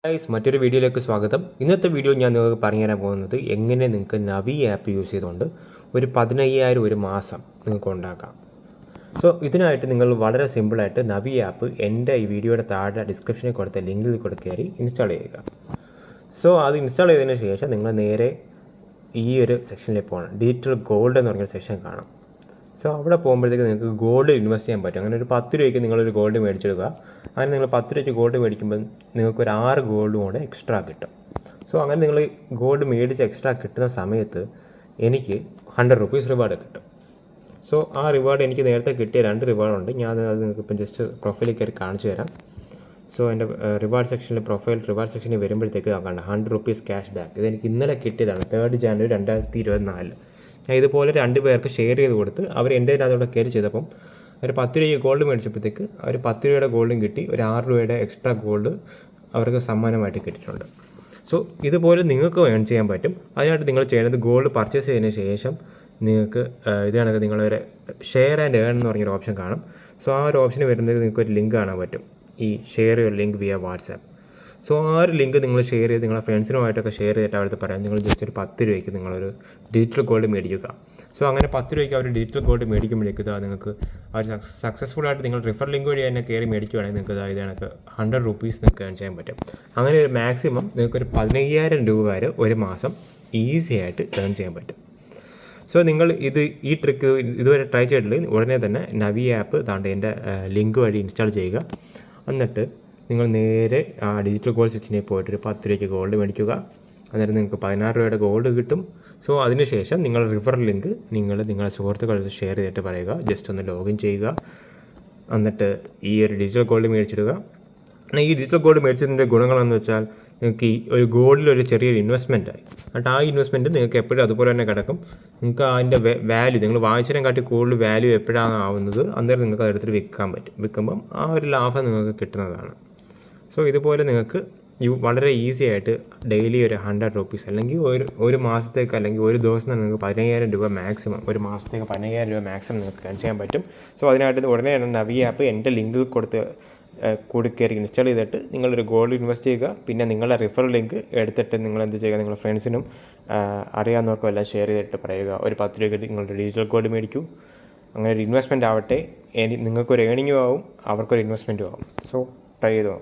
Guys മറ്റൊരു വീഡിയോയിലേക്ക് സ്വാഗതം. ഇന്നത്തെ വീഡിയോ ഞാൻ നിങ്ങൾക്ക് പറഞ്ഞുതരാൻ പോകുന്നത് എങ്ങനെ നിങ്ങൾക്ക് നവി ആപ്പ് യൂസ് ചെയ്തുകൊണ്ട് ഒരു 15,000 ഒരു മാസം നിങ്ങൾക്ക് ഉണ്ടാക്കാം. സോ ഇതിനായിട്ട് നിങ്ങൾ വളരെ സിമ്പിളായിട്ട് നവി ആപ്പ് എൻ്റെ ഈ വീഡിയോയുടെ താഴെ ഡിസ്ക്രിപ്ഷനിൽ കൊടുത്ത ലിങ്കിൽ കൂടെ കയറി ഇൻസ്റ്റാൾ ചെയ്യുക. സോ അത് ഇൻസ്റ്റാൾ ചെയ്തതിന് ശേഷം നിങ്ങൾ നേരെ ഈ ഒരു സെക്ഷനിൽ പോകണം. ഡിജിറ്റൽ ഗോൾഡ് എന്ന് പറഞ്ഞൊരു സെക്ഷൻ കാണാം. സോ അവിടെ പോകുമ്പോഴത്തേക്ക് നിങ്ങൾക്ക് ഗോൾഡ് ഇൻവെസ്റ്റ് ചെയ്യാൻ പറ്റും. അങ്ങനെ ഒരു 10 രൂപയ്ക്ക് നിങ്ങളൊരു ഗോൾഡ് മേടിച്ചെടുക്കുക. അങ്ങനെ നിങ്ങൾ 10 രൂപയ്ക്ക് ഗോൾഡ് മേടിക്കുമ്പോൾ നിങ്ങൾക്കൊരു 6 ഗോൾഡും കൂടെ എക്സ്ട്രാ കിട്ടും. സോ അങ്ങനെ നിങ്ങൾ ഗോൾഡ് മേടിച്ച് എക്സ്ട്രാ കിട്ടുന്ന സമയത്ത് എനിക്ക് 100 റുപ്പീസ് റിവാർഡ് കിട്ടും. സോ ആ റിവാർഡ് എനിക്ക് നേരത്തെ കിട്ടിയ 2 റിവാർഡുണ്ട്. ഞാൻ അത് നിങ്ങൾക്ക് ഇപ്പം ജസ്റ്റ് പ്രൊഫൈലിൽ കയറി കാണിച്ചു തരാം. സോ എൻ്റെ റിവാർഡ് സെക്ഷനിൽ റിവാർഡ് സെക്ഷനിൽ വരുമ്പോഴത്തേക്ക് കാണാം 100 റുപ്പീസ് ക്യാഷ് ബാക്ക്. ഇതെനിക്ക് ഇന്നലെ കിട്ടിയതാണ്, 3 ജാനുവരി 2024. ഞാൻ ഇതുപോലെ 2 പേർക്ക് ഷെയർ ചെയ്ത് കൊടുത്ത് അവർ എൻ്റെ അതിനകത്തോടെ കയറി ചെയ്തപ്പം ഒരു 10 രൂപ ഗോൾഡ് മേടിച്ചപ്പോഴത്തേക്ക് അവർ 10 രൂപയുടെ ഗോൾഡും കിട്ടി, ഒരു 6 രൂപയുടെ എക്സ്ട്രാ ഗോൾഡ് അവർക്ക് സമ്മാനമായിട്ട് കിട്ടിയിട്ടുണ്ട്. സോ ഇതുപോലെ നിങ്ങൾക്ക് ഏൺ ചെയ്യാൻ പറ്റും. അതിനായിട്ട് നിങ്ങൾ ചെയ്യേണ്ടത് ഗോൾഡ് പർച്ചേസ് ചെയ്തതിന് ശേഷം നിങ്ങൾക്ക് ഇതാണെങ്കിൽ നിങ്ങളൊരു ഷെയർ ആൻഡ് ഏൺ എന്ന് പറഞ്ഞൊരു ഓപ്ഷൻ കാണും. സോ ആ ഒരു ഓപ്ഷന് വരുന്നത് നിങ്ങൾക്ക് ഒരു ലിങ്ക് കാണാൻ പറ്റും, ഈ share your link via WhatsApp. So ആ ഒരു ലിങ്ക് നിങ്ങൾ ഷെയർ ചെയ്ത് നിങ്ങളുടെ ഫ്രണ്ട്സിനുമായിട്ടൊക്കെ ഷെയർ ചെയ്തിട്ട് അവിടുത്തെ പറയാം നിങ്ങൾ ജസ്റ്റ് ഒരു 10 രൂപയ്ക്ക് നിങ്ങളൊരു ഡിജിറ്റൽ ഗോൾഡ് മേടിക്കുക. സോ അങ്ങനെ 10 രൂപയ്ക്ക് അവർ ഡിജിറ്റൽ ഗോൾഡ് മേടിക്കുമ്പോഴേക്ക് നിങ്ങൾക്ക് അവർ സക്സസ്ഫുള്ളായിട്ട് നിങ്ങൾ റിഫർ ലിങ്ക് വഴി തന്നെ കയറി മേടിക്കുകയാണെങ്കിൽ നിങ്ങൾക്ക് ഇത് കണക്ക് 100 റുപ്പീസ് നിങ്ങൾക്ക് ഏൺ ചെയ്യാൻ പറ്റും. അങ്ങനെ ഒരു മാക്സിമം നിങ്ങൾക്കൊരു 15,000 രൂപ വരെ ഒരു മാസം ഈസി ആയിട്ട് ഏൺ ചെയ്യാൻ പറ്റും. സോ നിങ്ങൾ ഈ ട്രിക്ക് ഇതുവരെ ട്രൈ ചെയ്തിട്ടില്ലെങ്കിൽ ഉടനെ തന്നെ നവി ആപ്പ് താണ്ട് എൻ്റെ ലിങ്ക് വഴി ഇൻസ്റ്റാൾ ചെയ്യുക. എന്നിട്ട് നിങ്ങൾ നേരെ ഡിജിറ്റൽ ഗോൾഡ് സെക്ഷനിൽ പോയിട്ട് ഒരു 10 രൂപയ്ക്ക് ഗോൾഡ് മേടിക്കുക. അന്നേരം നിങ്ങൾക്ക് 16 രൂപയുടെ ഗോൾഡ് കിട്ടും. സോ അതിനുശേഷം നിങ്ങൾ റിഫർ ലിങ്ക് നിങ്ങളുടെ സുഹൃത്തുക്കളെ ഷെയർ ചെയ്തിട്ട് പറയുക, ജസ്റ്റ് ഒന്ന് ലോഗിൻ ചെയ്യുക. എന്നിട്ട് ഈ ഒരു ഡിജിറ്റൽ ഗോൾഡ് മേടിച്ചിടുക. ഈ ഡിജിറ്റൽ ഗോൾഡ് മേടിച്ചതിൻ്റെ ഗുണങ്ങളെന്ന് വെച്ചാൽ നിങ്ങൾക്ക് ഈ ഒരു ഗോൾഡിലൊരു ചെറിയൊരു ഇൻവെസ്റ്റ്മെൻറ്റായി. എന്നിട്ട് ആ ഇൻവെസ്റ്റ്മെൻറ്റ് നിങ്ങൾക്ക് എപ്പോഴും അതുപോലെ തന്നെ കിടക്കും. നിങ്ങൾക്ക് അതിൻ്റെ വാല്യൂ നിങ്ങൾ വാങ്ങിച്ചതിനെ കാട്ടി കൂടുതൽ വാല്യൂ എപ്പോഴാണ് ആവുന്നത് അന്നേരം നിങ്ങൾക്ക് അതെടുത്തിട്ട് വിൽക്കാൻ പറ്റും. വിൽക്കുമ്പം ആ ഒരു ലാഭം നിങ്ങൾക്ക് കിട്ടുന്നതാണ്. സോ ഇതുപോലെ നിങ്ങൾക്ക് വളരെ ഈസി ആയിട്ട് ഡെയിലി ഒരു 100 റുപ്പീസ് അല്ലെങ്കിൽ ഒരു മാസത്തേക്ക് അല്ലെങ്കിൽ ഒരു ദിവസം നിങ്ങൾക്ക് 15,000 രൂപ മാക്സിമം, ഒരു മാസത്തേക്ക് 15,000 രൂപ മാക്സിമം നിങ്ങൾക്ക് ഏൺ ചെയ്യാൻ പറ്റും. സോ അതിനായിട്ട് ഉടനെ തന്നെ നവി ആപ്പ് എൻ്റെ ലിങ്കിൽ കൂടി കയറി ഇൻസ്റ്റാൾ ചെയ്തിട്ട് നിങ്ങളൊരു ഗോൾഡ് ഇൻവെസ്റ്റ് ചെയ്യുക. പിന്നെ നിങ്ങളുടെ റിഫർ ലിങ്ക് എടുത്തിട്ട് നിങ്ങൾ എന്ത് ചെയ്യുക, നിങ്ങളുടെ ഫ്രണ്ട്സിനും അറിയാവുന്നവർക്കും എല്ലാം ഷെയർ ചെയ്തിട്ട് പറയുക, ഒരു 10 രൂപയ്ക്ക് നിങ്ങളുടെ ഡിജിറ്റൽ ഗോൾഡ് മേടിക്കൂ. അങ്ങനെ ഒരു ഇൻവെസ്റ്റ്മെൻറ്റ് ആവട്ടെ, നിങ്ങൾക്കൊരു ഏണിങ്ങും ആവും, അവർക്കൊരു ഇൻവെസ്റ്റ്മെൻറ്റും ആവും. സോ ട്രൈ ചെയ്തോ.